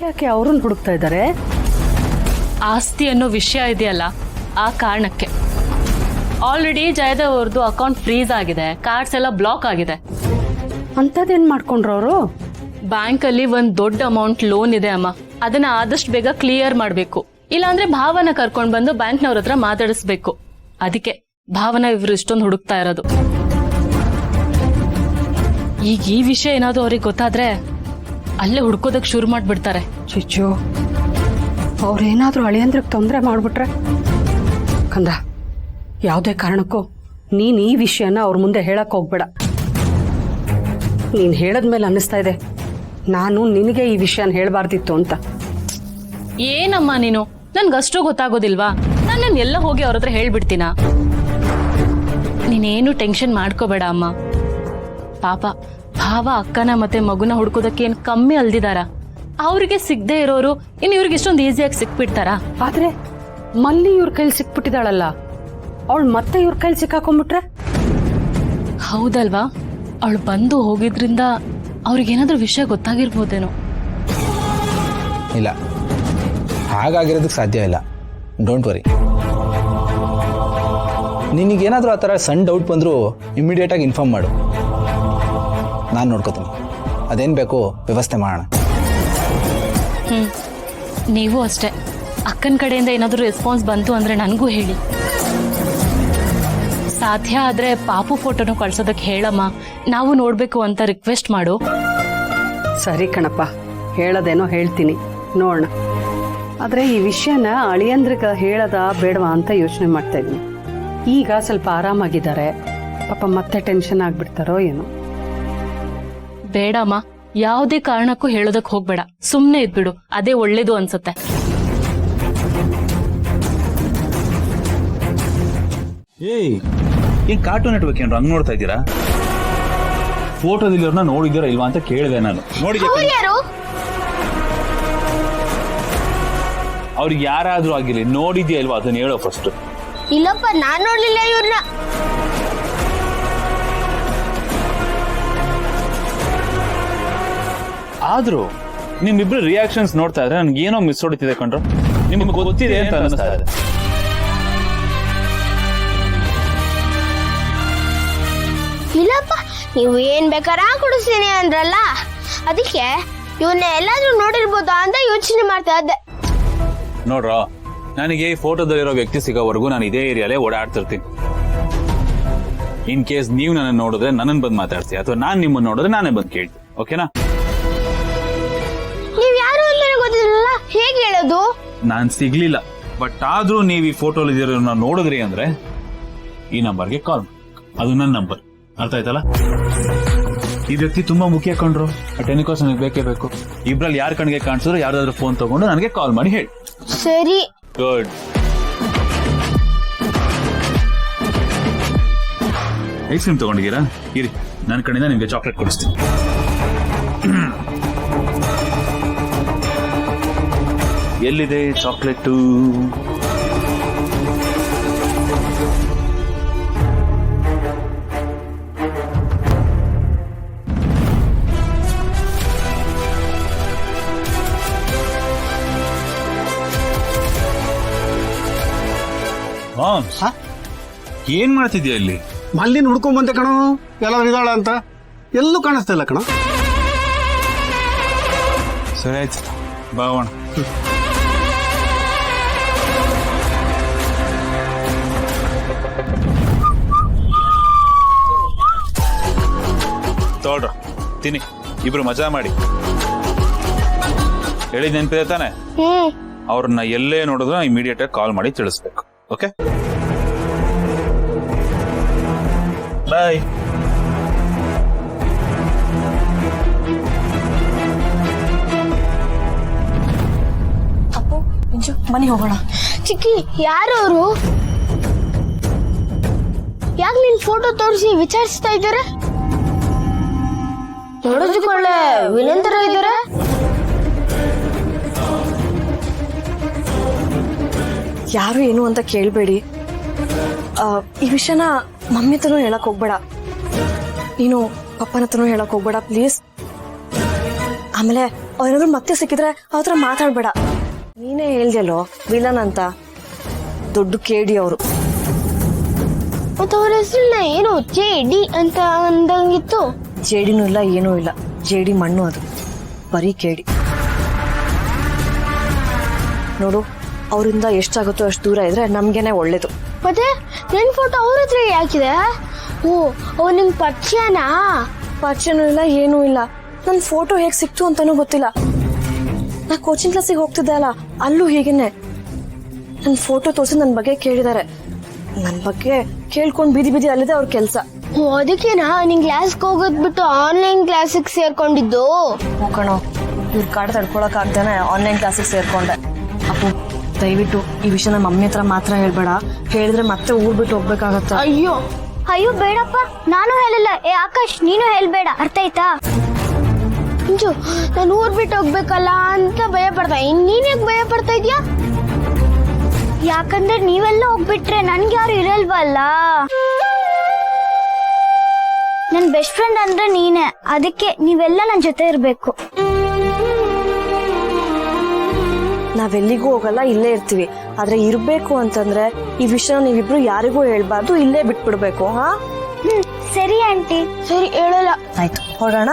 ಯಾಕೆ ಅವ್ರನ್ನ ಹುಡುಕ್ತಾ ಇದ್ದಾರೆ? ಆಸ್ತಿ ಅನ್ನೋ ವಿಷಯ ಇದೆಯಲ್ಲ, ಆ ಕಾರಣಕ್ಕೆ. ಆಲ್ರೆಡಿ ಜಯದೇವ್ ಅವ್ರದ್ದು ಅಕೌಂಟ್ ಫ್ರೀಸ್ ಆಗಿದೆ, ಕಾರ್ಡ್ಸ್ ಎಲ್ಲ ಬ್ಲಾಕ್ ಆಗಿದೆ. ಅಂಥದ್ದೇನ್ ಮಾಡ್ಕೊಂಡ್ರು ಅವರು? ಬ್ಯಾಂಕ್ ಅಲ್ಲಿ ಒಂದ್ ದೊಡ್ಡ ಅಮೌಂಟ್ ಲೋನ್ ಇದೆ ಅಮ್ಮ, ಅದನ್ನ ಆದಷ್ಟು ಬೇಗ ಕ್ಲಿಯರ್ ಮಾಡ್ಬೇಕು. ಇಲ್ಲಾಂದ್ರೆ ಭಾವನ ಕರ್ಕೊಂಡ್ ಬಂದು ಬ್ಯಾಂಕ್ನವ್ರ ಹತ್ರ ಮಾತಾಡಿಸ್ಬೇಕು. ಅದಕ್ಕೆ ಭಾವನ ಇವ್ರು ಇಷ್ಟೊಂದು ಹುಡುಕ್ತಾ ಇರೋದು. ಈಗ ಈ ವಿಷಯ ಏನಾದ್ರು ಅವ್ರಿಗೆ ಗೊತ್ತಾದ್ರೆ ಅಲ್ಲೇ ಹುಡ್ಕೋದಕ್ ಶುರು ಮಾಡ್ಬಿಡ್ತಾರೆ. ಚಿಚ್ಚು, ಅವ್ರೇನಾದ್ರೂ ಅಳಿಯಂದ್ರಿಗೆ ತೊಂದರೆ ಮಾಡ್ಬಿಟ್ರೆ? ಕಂದ, ಯಾವುದೇ ಕಾರಣಕ್ಕೂ ನೀನ್ ಈ ವಿಷಯನ ಅವ್ರ ಮುಂದೆ ಹೇಳಕ್ ಹೋಗ್ಬೇಡ. ನೀನ್ ಹೇಳದ್ಮೇಲೆ ಅನ್ನಿಸ್ತಾ ಇದೆ ನಾನು ನಿನಗೆ ಈ ವಿಷಯನ ಹೇಳ್ಬಾರ್ದಿತ್ತು ಅಂತ. ಏನಮ್ಮ ನೀನು, ನನ್ಗಷ್ಟು ಗೊತ್ತಾಗೋದಿಲ್ವಾ? ನಾನು ಎಲ್ಲ ಹೋಗಿ ಅವ್ರ ಹತ್ರ ಹೇಳ್ಬಿಡ್ತೀನ? ನೀನೇನು ಟೆನ್ಷನ್ ಮಾಡ್ಕೋಬೇಡ ಅಮ್ಮ. ಪಾಪ ಭಾವ ಅಕ್ಕನ ಮತ್ತೆ ಮಗುನ ಹುಡ್ಕೋದಕ್ಕೆ ಏನ್ ಕಮ್ಮಿ ಅಲ್ದಿದಾರ? ಅವ್ರಿಗೆ ಸಿಗದೆ ಇರೋರು ಇನ್ನು ಇವ್ರಿಗೆ ಇಷ್ಟೊಂದು ಈಸಿಯಾಗಿ ಸಿಕ್ಬಿಡ್ತಾರ? ಆದ್ರೆ ಮಲ್ಲಿ ಇವ್ರ ಕೈಲಿ ಸಿಕ್ಬಿಟ್ಟಿದಾಳಲ್ಲ, ಅವಳು ಮತ್ತೆ ಇವ್ರ ಕೈಲಿ ಸಿಕ್ಕಾಕೊಂಡ್ಬಿಟ್ರೆ? ಹೌದಲ್ವಾ? ಅವಳು ಬಂದು ಹೋಗಿದ್ರಿಂದ ಅವ್ರಿಗೇನಾದ್ರೂ ವಿಷಯ ಗೊತ್ತಾಗಿರ್ಬೋದೇನೋ. ಇಲ್ಲ, ಹಾಗಾಗಿರೋದಕ್ಕೆ ಸಾಧ್ಯ ಇಲ್ಲ. Don't worry. ನಿನಗೇನಾದರೂ ಆ ಥರ ಸಣ್ಣ ಡೌಟ್ ಬಂದರೂ ಇಮಿಡಿಯೇಟಾಗಿ ಇನ್ಫಾರ್ಮ್ ಮಾಡು, ನಾನು ನೋಡ್ಕೋತೀನಿ. ಅದೇನು ಬೇಕು ವ್ಯವಸ್ಥೆ ಮಾಡೋಣ. ನೀವು ಅಷ್ಟೇ, ಅಕ್ಕನ ಕಡೆಯಿಂದ ಏನಾದರೂ ರೆಸ್ಪಾನ್ಸ್ ಬಂತು ಅಂದ್ರೆ ನನಗೂ ಹೇಳಿ. ಸಾಧ್ಯ ಆದ್ರೆ ಪಾಪು ಫೋಟೋನು ಕಳ್ಸೋದಕ್ಕೆ ಹೇಳಮ್ಮ, ನಾವು ನೋಡ್ಬೇಕು ಅಂತ ರಿಕ್ವೆಸ್ಟ್ ಮಾಡು. ಸರಿ ಕಣಪ್ಪ, ಹೇಳೋದೇನೋ ಹೇಳ್ತೀನಿ, ನೋಡೋಣ. ಆದ್ರೆ ಈ ವಿಷಯನ ಅಳಿಯಂದ್ರಿಗೆ ಹೇಳದ ಬೇಡವಾ ಅಂತ ಯೋಚನೆ ಮಾಡ್ತಾ ಇದ್ದೀನಿ. ಈಗ ಸ್ವಲ್ಪ ಆರಾಮಾಗಿದ್ದಾರೆ, ಪಾಪ ಮತ್ತೆ ಟೆನ್ಷನ್ ಆಗ್ಬಿಡ್ತಾರೋ ಏನೋ. ಬೇಡಮ್ಮ, ಯಾವುದೇ ಕಾರಣಕ್ಕೂ ಹೇಳೋದಕ್ ಹೋಗ್ಬೇಡ, ಸುಮ್ನೆ ಇದ್ಬಿಡು, ಅದೇ ಒಳ್ಳೇದು ಅನ್ಸುತ್ತೆ. ಏನ್ ಕಾರ್ಟೂನ್ ನೆಟ್ವರ್ಕ್ ಏನ್ರು ಹಂಗ್ ನೋಡ್ತಾ ಇದ್ದೀರಾ? ಫೋಟೋದಲ್ಲಿ ಅವ್ರನ್ನ ನೋಡಿದ್ದೀರಾ ಇಲ್ವಾ ಅಂತ ಕೇಳಿದೆ ನಾನು. ನೋಡಿದ್ಯಾ? ಅವ್ರಿಗೆ ಯಾರಾದ್ರೂ ಆಗಿರ್ಲಿ, ನೋಡಿದ್ಯಾ ಇಲ್ವಾ ಅದನ್ನ ಹೇಳೋ ಫಸ್ಟ್. ಇಲ್ಲಪ್ಪ, ನಾನ್ ನೋಡ್ಲಿಲ್ಲ ಇವ್ರನ್ನ. ಆದ್ರೂ ನಿಮ್ಮಿಬ್ರು ರಿಯಾಕ್ಷನ್ಸ್ ನೋಡ್ತಾ ಇದ್ರೆ ನನ್ಗೆ ಏನೋ ಮಿಸ್ ಹೊಡಿತಿದೆ ಕಣ್ರು. ನಿಮ್ಗೆ ಗೊತ್ತಿದೆ ಅಂತ ಅನಿಸ್ತಾ ಇದೆ. ಇಲ್ಲಪ್ಪ, ನೀವು ಏನ್ ಬೇಕಾರ ಕೊಡಿಸ್ತೀನಿ ಅಂದ್ರಲ್ಲ, ಅದಕ್ಕೆ ಇವನ್ನ ಎಲ್ಲಾದ್ರೂ ನೋಡಿರ್ಬೋದಾ ಅಂತ ಯೋಚನೆ ಮಾಡ್ತಾ ಇದ್ದೆ. ನೋಡ್ರ, ನನಗೆ ಈ ಫೋಟೋದಲ್ಲಿರೋ ವ್ಯಕ್ತಿ ಸಿಗೋವರೆಗೂ ನಾನು ಇದೇ ಏರಿಯಾಲೇ ಓಡಾಡ್ತಿರ್ತೀನಿ. ಇನ್ ಕೇಸ್ ನೀವು ನನ್ನ ನೋಡಿದ್ರೆ ನನ್ನನ್ನು ಬಂದು ಮಾತಾಡ್ಸಿ, ಅಥವಾ ನಾನು ನಿಮ್ಮನ್ನ ನೋಡಿದ್ರೆ ನಾನೇ ಬಂದು ಕೇಳಿ. ಓಕೆನಾ? ನೀವ್ ಯಾರು ಅಂತ ಗೊತ್ತಿರಲ್ಲ, ಹೇಗೆ ಹೇಳೋದು? ನಾನ್ ಸಿಗ್ಲಿಲ್ಲ, ಬಟ್ ಆದ್ರೂ ನೀವು ಈ ಫೋಟೋಲಿರೋ ನೋಡಿದ್ರಿ ಅಂದ್ರೆ ಈ ನಂಬರ್ಗೆ ಕಾಲ್. ಅದು ನನ್ನ ನಂಬರ್, ಅರ್ಥ ಆಯ್ತಲ್ಲ? ಈ ವ್ಯಕ್ತಿ ತುಂಬಾ ಮುಖ್ಯ ಕಂಡ್ರು. ಟೆನಿಕೋಸ್ ನನಗೆ ಬೇಕೇ ಬೇಕು. ಇಬ್ರಲ್ಲಿ ಯಾರ ಕಣ್ಗೆ ಕಾಣಿಸಿದ್ರು ಯಾವ್ದಾದ್ರು ಫೋನ್ ತಗೊಂಡು ನನಗೆ ಕಾಲ್ ಮಾಡಿ ಹೇಳಿ. ಸರಿ. ಗುಡ್. ಐಸ್ ಕ್ರೀಮ್ ತಗೊಂಡಿದ್ದೀರಾ? ಇರಿ, ನನ್ನ ಕಡೆಯಿಂದ ನಿಮ್ಗೆ ಚಾಕ್ಲೇಟ್ ಕೊಡಿಸ್ತೀನಿ. ಎಲ್ಲಿದೆ ಚಾಕ್ಲೇಟು? ಏನ್ ಮಾಡ್ತಿದ್ಯಾ ಇಲ್ಲಿ? ಮಲ್ಲಿನ ಹುಡ್ಕೊಂಡ್ ಬಂದೆ ಕಣೋ, ಎಲ್ಲ ಇದಾಳ ಅಂತ. ಎಲ್ಲೂ ಕಾಣಿಸ್ತಾ ಇಲ್ಲ ಕಣ. ಸರಿ ಆಯ್ತು, ಬಾವಣ. ತೋಳ್ರ, ತಿನ್ನಿ, ಇಬ್ರು ಮಜಾ ಮಾಡಿ. ಹೇಳಿದ್ ನೆನ್ಪಿದೆ ತಾನೆ? ಅವ್ರನ್ನ ಎಲ್ಲೇ ನೋಡಿದ್ರು ಇಮಿಡಿಯೇಟ್ ಆಗಿ ಕಾಲ್ ಮಾಡಿ ತಿಳಿಸ್ಬೇಕು. ಓಕೆ, ಬಾಯ್. ಅಪ್ಪು, ಮನೆ ಹೋಗೋಣ. ಚಿಕ್ಕಿ, ಯಾರು ಅವರು? ಯಾಕೆ ನಿನ್ ಫೋಟೋ ತೋರಿಸಿ ವಿಚಾರಿಸ್ತಾ ಇದ್ದಾರೆ? ನೋಡೋದಕ್ಕೊಳ್ಳೆ ವಿಲನ್ ತರ ಇದ್ದಾರೆ. ಯಾರು ಏನು ಅಂತ ಕೇಳಬೇಡಿ. ಈ ವಿಷಯನ ಮಮ್ಮಿ ಹತ್ರನೂ ಹೇಳಕ್ ಹೋಗ್ಬೇಡ, ನೀನು ಪಪ್ಪನ ಹತ್ರನೂ ಹೇಳಕ್ ಹೋಗ್ಬೇಡ ಪ್ಲೀಸ್. ಆಮೇಲೆ ಅವ್ರೇನಾದ್ರು ಮತ್ತೆ ಸಿಕ್ಕಿದ್ರೆ ಅವ್ರ ಹತ್ರ ಮಾತಾಡ್ಬೇಡ. ನೀನೇ ಹೇಳ್ದಲ್ಲೋ ವಿಲನ್ ಅಂತ, ದೊಡ್ಡ ಕೇಡಿ ಅವರು. ಮತ್ತೆ ಅವ್ರ ಹೆಸರನ್ನ ಏನು JD ಅಂತ ಅಂದಂಗಿತ್ತು. ಜೇಡಿನೂ ಇಲ್ಲ ಏನೂ ಇಲ್ಲ, ಜೇಡಿ ಮಣ್ಣು ಅದು, ಬರೀ ಕೇಡಿ. ನೋಡು, ಅವರಿಂದ ಎಷ್ಟಾಗುತ್ತೋ ಅಷ್ಟು ದೂರ ಇದ್ರೆ ನಮ್ಗೇನೆ ಒಳ್ಳೇದು. ಮತ್ತೆ ನನ್ ಫೋಟೋ ಅವ್ರ ಹತ್ರ ಯಾಕಿದೆ? ಓ ಅವ್ರು ನಿಂಗೆ ಪರಿಚಯನಾ? ಪರಿಚಯನೂ ಇಲ್ಲ ಏನೂ ಇಲ್ಲ. ನನ್ ಫೋಟೋ ಹೇಗ್ ಸಿಕ್ತು ಅಂತಾನೂ ಗೊತ್ತಿಲ್ಲ. ನಾ ಕೋಚಿಂಗ್ ಕ್ಲಾಸಿಗೆ ಹೋಗ್ತಿದ್ದೆ ಅಲ್ಲ, ಅಲ್ಲೂ ಹೀಗೇನೆ ನನ್ ಫೋಟೋ ತೋರಿಸಿ ನನ್ ಬಗ್ಗೆ ಕೇಳಿದಾರೆ. ನನ್ ಬಗ್ಗೆ ಕೇಳ್ಕೊಂಡ್ ಬೀದಿ ಬೀದಿ ಅಲ್ಲಿದೆ ಅವ್ರ ಕೆಲ್ಸ. ಓ ಅದಕ್ಕೇನಾ ನಿಂಗೆ ಕ್ಲಾಸ್ಗೆ ಹೋಗೋದ್ ಬಿಟ್ಟು ಆನ್ಲೈನ್ ಕ್ಲಾಸಿಗೆ ಸೇರ್ಕೊಂಡಿದ್ದು? ಕಣೋ, ಇವ್ರ ಕಾಡ ತಡ್ಕೊಳಕ್ ಆಗ್ದೇನೆ ಆನ್ಲೈನ್ ಕ್ಲಾಸಿಗೆ ಸೇರ್ಕೊಂಡೆ. ಅಪ್ಪು, ದಯವಿಟ್ಟು ಈ ವಿಷಯನ ಮಮ್ಮಿ ಹತ್ರ ಮಾತ್ರ ಹೇಳ್ಬೇಡ. ಹೇಳಿದ್ರೆ ಮತ್ತೆ ಊರ್ ಬಿಟ್ಟು ಹೋಗ್ಬೇಕಾಗತ್ತ. ಅಯ್ಯೋ ಅಯ್ಯೋ ಬೇಡಪ್ಪ, ನಾನು ಹೇಳಿಲ್ಲ. ಆಕಾಶ್, ನೀನು ಹೇಳ್ಬೇಡ, ಅರ್ಥ ಆಯ್ತಾ? ಇಂಚು, ನಾನು ಊರ್ ಬಿಟ್ಟು ಹೋಗ್ಬೇಕಲ್ಲ ಅಂತ ಭಯ ಪಡ್ತಾ. ನೀನ್ ಯಾಕೆ ಭಯ ಪಡ್ತಾ ಇದ್ಯಾ? ಯಾಕಂದ್ರೆ ನೀವೆಲ್ಲ ಹೋಗ್ಬಿಟ್ರೆ ನನ್ಗೆ ಯಾರು ಇರಲ್ವಲ್ಲ. ನನ್ ಬೆಸ್ಟ್ ಫ್ರೆಂಡ್ ಅಂದ್ರೆ ನೀನೆ, ಅದಕ್ಕೆ ನೀವೆಲ್ಲ ನನ್ ಜೊತೆ ಇರ್ಬೇಕು. ನಾವೆಲ್ಲಿಗೂ ಹೋಗಲ್ಲ, ಇಲ್ಲೇ ಇರ್ತೀವಿ. ಆದ್ರೆ ಇರ್ಬೇಕು ಅಂತಂದ್ರೆ ಈ ವಿಷಯ ನೀವಿಬ್ರು ಯಾರಿಗೂ ಹೇಳ್ಬಾರ್ದು, ಇಲ್ಲೇ ಬಿಟ್ಬಿಡ್ಬೇಕು. ಹಾ ಸರಿ ಆಂಟಿ. ಸರಿ ಹೇಳಲ್ಲ. ಆಯ್ತು, ಹೊರಡೋಣ.